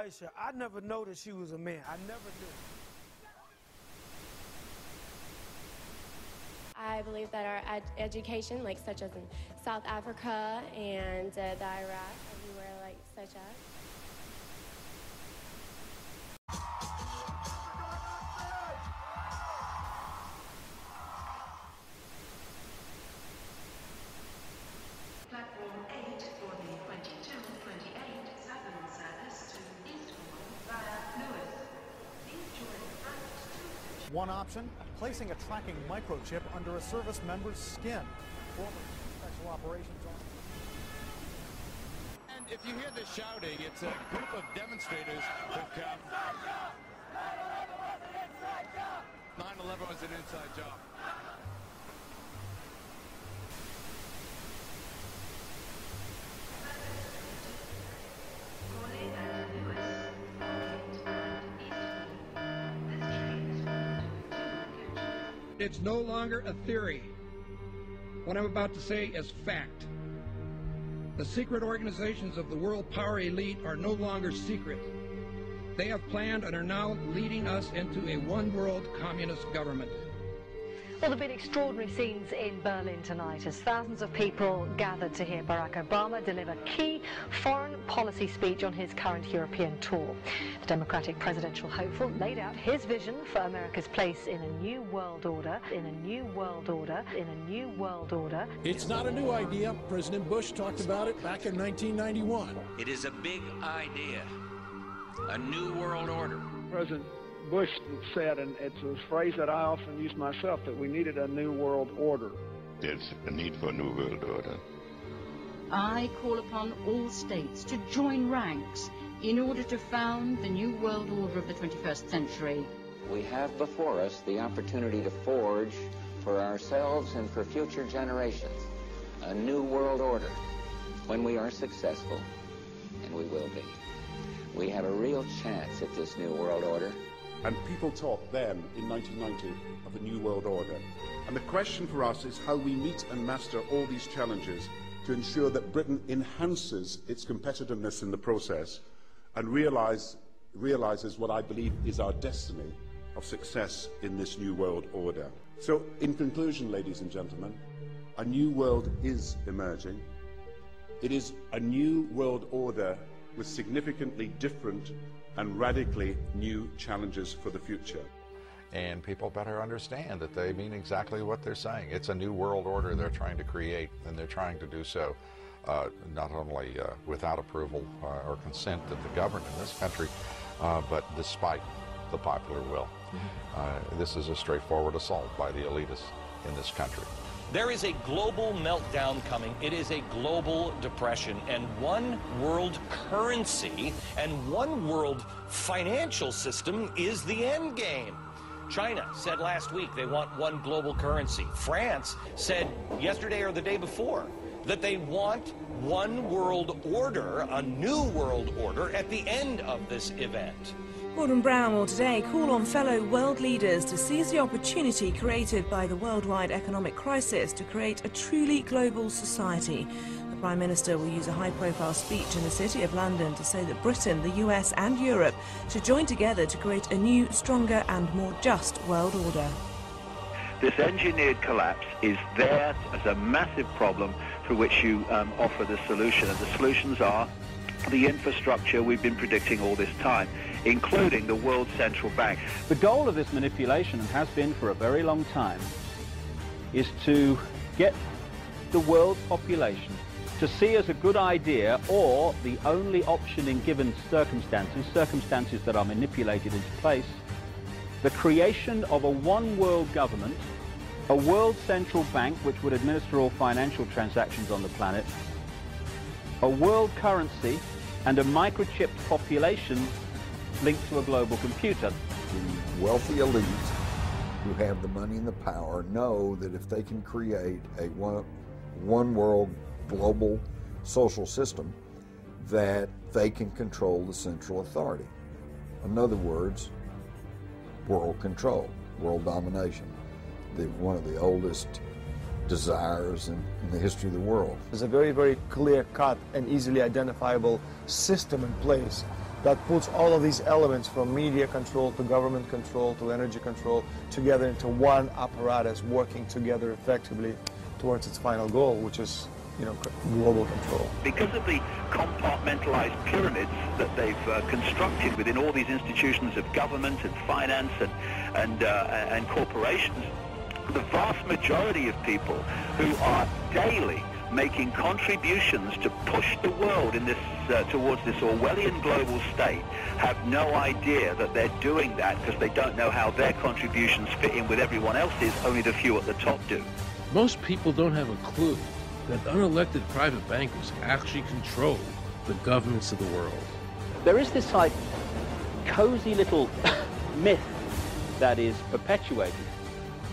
Aisha, I never noticed she was a man. I never knew. I believe that our education, like such as in South Africa and the Iraq, everywhere like such as. Platform 8 for the 22-28 Southern service to Eastbourne via Lewis. Please join front 2. One option, placing a tracking microchip under a service member's skin. Former Special Operations Officer. And if you hear the shouting, it's a group of demonstrators who come. 9/11 was an inside job. It's no longer a theory. What I'm about to say is fact. The secret organizations of the world power elite are no longer secret. They have planned and are now leading us into a one-world communist government. Well, there have been extraordinary scenes in Berlin tonight as thousands of people gathered to hear Barack Obama deliver key foreign policy speech on his current European tour. The Democratic presidential hopeful laid out his vision for America's place in a new world order, in a new world order, in a new world order. It's not a new idea. President Bush talked about it back in 1991. It is a big idea, a new world order. President Bush said, and it's a phrase that I often use myself, that we needed a new world order. There's a need for a new world order. I call upon all states to join ranks in order to found the new world order of the 21st century. We have before us the opportunity to forge for ourselves and for future generations a new world order. When we are successful, and we will be, we have a real chance at this new world order. And people talked then, in 1990, of a new world order. And the question for us is how we meet and master all these challenges to ensure that Britain enhances its competitiveness in the process and realizes what I believe is our destiny of success in this new world order. So, in conclusion, ladies and gentlemen, a new world is emerging. It is a new world order with significantly different and radically new challenges for the future. And people better understand that they mean exactly what they're saying. It's a new world order they're trying to create, and they're trying to do so not only without approval or consent of the government in this country, but despite the popular will. This is a straightforward assault by the elitists in this country. There is a global meltdown coming. It is a global depression, and one world currency and one world financial system is the end game. China said last week they want one global currency. France said yesterday or the day before that they want one world order, a new world order, at the end of this event. Gordon Brown will today call on fellow world leaders to seize the opportunity created by the worldwide economic crisis to create a truly global society. The Prime Minister will use a high-profile speech in the City of London to say that Britain, the US and Europe should join together to create a new, stronger and more just world order. This engineered collapse is there as a massive problem for which you offer the solution, and the solutions are the infrastructure we've been predicting all this time, including the World Central Bank. The goal of this manipulation, and has been for a very long time, is to get the world population to see as a good idea, or the only option in given circumstances that are manipulated into place, the creation of a one world government, a world central bank which would administer all financial transactions on the planet, a world currency, and a microchipped population linked to a global computer. The wealthy elite who have the money and the power know that if they can create a one world global social system, that they can control the central authority. In other words, world control, world domination, one of the oldest desires in the history of the world. There's a very, very clear-cut and easily identifiable system in place that puts all of these elements from media control to government control to energy control together into one apparatus working together effectively towards its final goal, which is, you know, global control. Because of the compartmentalized pyramids that they've constructed within all these institutions of government and finance and corporations, the vast majority of people who are daily making contributions to push the world in this towards this Orwellian global state have no idea that they're doing that, because they don't know how their contributions fit in with everyone else's. Only the few at the top do. Most people don't have a clue that unelected private bankers actually control the governments of the world. There is this like cozy little myth that is perpetuated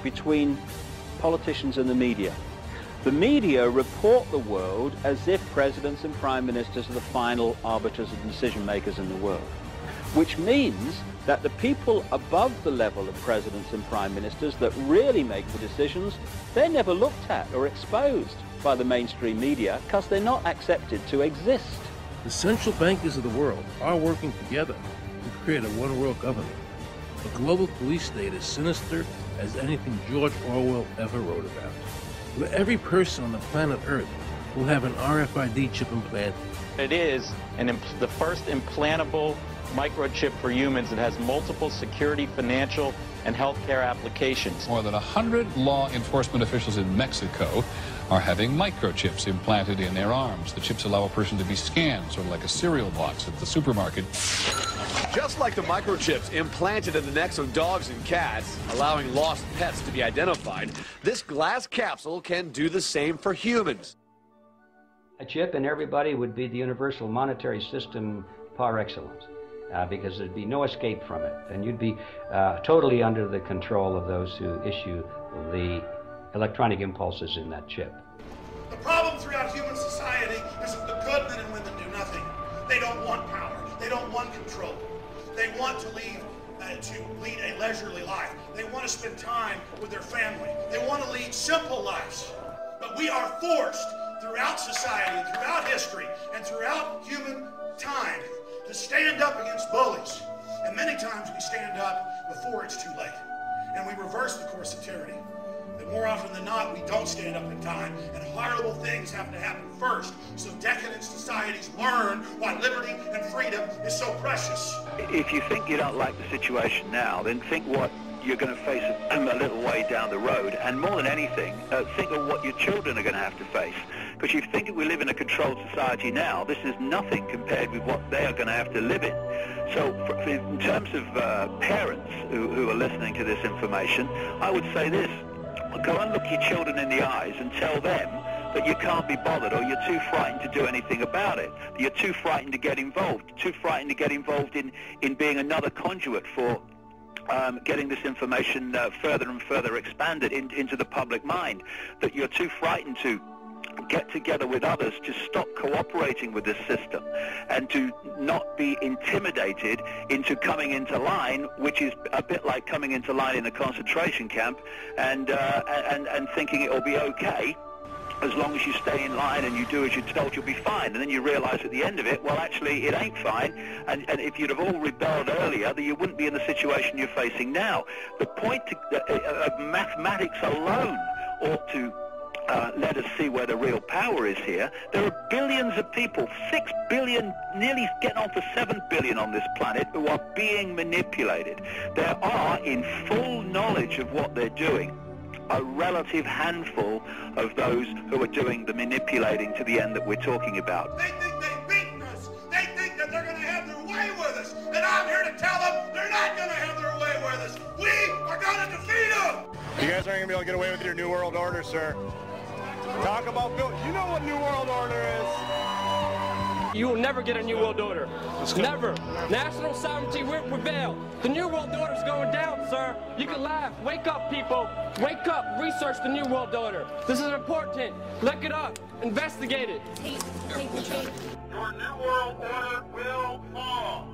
between politicians and the media. The media report the world as if presidents and prime ministers are the final arbiters and decision makers in the world, which means that the people above the level of presidents and prime ministers that really make the decisions, they're never looked at or exposed by the mainstream media because they're not accepted to exist. The central bankers of the world are working together to create a one-world government. A global police state as sinister as anything George Orwell ever wrote about, where every person on the planet Earth will have an RFID chip implanted. It is the first implantable microchip for humans that has multiple security, financial, and healthcare applications. More than 100 law enforcement officials in Mexico are having microchips implanted in their arms. The chips allow a person to be scanned, sort of like a cereal box at the supermarket. Just like the microchips implanted in the necks of dogs and cats, allowing lost pets to be identified, this glass capsule can do the same for humans. A chip in everybody would be the universal monetary system par excellence, because there'd be no escape from it, and you'd be totally under the control of those who issue the electronic impulses in that chip. The problem throughout human society is that the good men and women do nothing. They don't want power. They don't want control. They want to lead a leisurely life. They want to spend time with their family. They want to lead simple lives. But we are forced throughout society, and throughout history, and throughout human time to stand up against bullies. And many times we stand up before it's too late. And we reverse the course of tyranny. That more often than not, we don't stand up in time, and horrible things have to happen first, so decadent societies learn why liberty and freedom is so precious. If you think you don't like the situation now, then think what you're going to face a little way down the road, and more than anything, think of what your children are going to have to face. Because you think that we live in a controlled society now, this is nothing compared with what they are going to have to live in. So in terms of parents who are listening to this information, I would say this: go and look your children in the eyes and tell them that you can't be bothered, or you're too frightened to do anything about it. You're too frightened to get involved, too frightened to get involved in being another conduit for getting this information further and further expanded into the public mind, that you're too frightened to get together with others to stop cooperating with this system and to not be intimidated into coming into line, which is a bit like coming into line in a concentration camp and thinking it'll be okay. As long as you stay in line and you do as you're told, you'll be fine. And then you realize at the end of it, well, actually, it ain't fine. And if you'd have all rebelled earlier, then you wouldn't be in the situation you're facing now. The point of mathematics alone ought to let us see where the real power is here. There are billions of people, 6 billion, nearly getting on for 7 billion on this planet, who are being manipulated. There are, in full knowledge of what they're doing, a relative handful of those who are doing the manipulating to the end that we're talking about. They think they've beaten us. They think that they're going to have their way with us. And I'm here to tell them they're not going to have their way with us. We are going to defeat them. You guys aren't going to be able to get away with your New World Order, sir. Talk about Bill. You know what New World Order is. You will never get a New World Order. Never. National sovereignty will prevail. The New World Order is going down, sir. You can laugh. Wake up, people. Wake up. Research the New World Order. This is important. Look it up. Investigate it. Your New World Order will fall.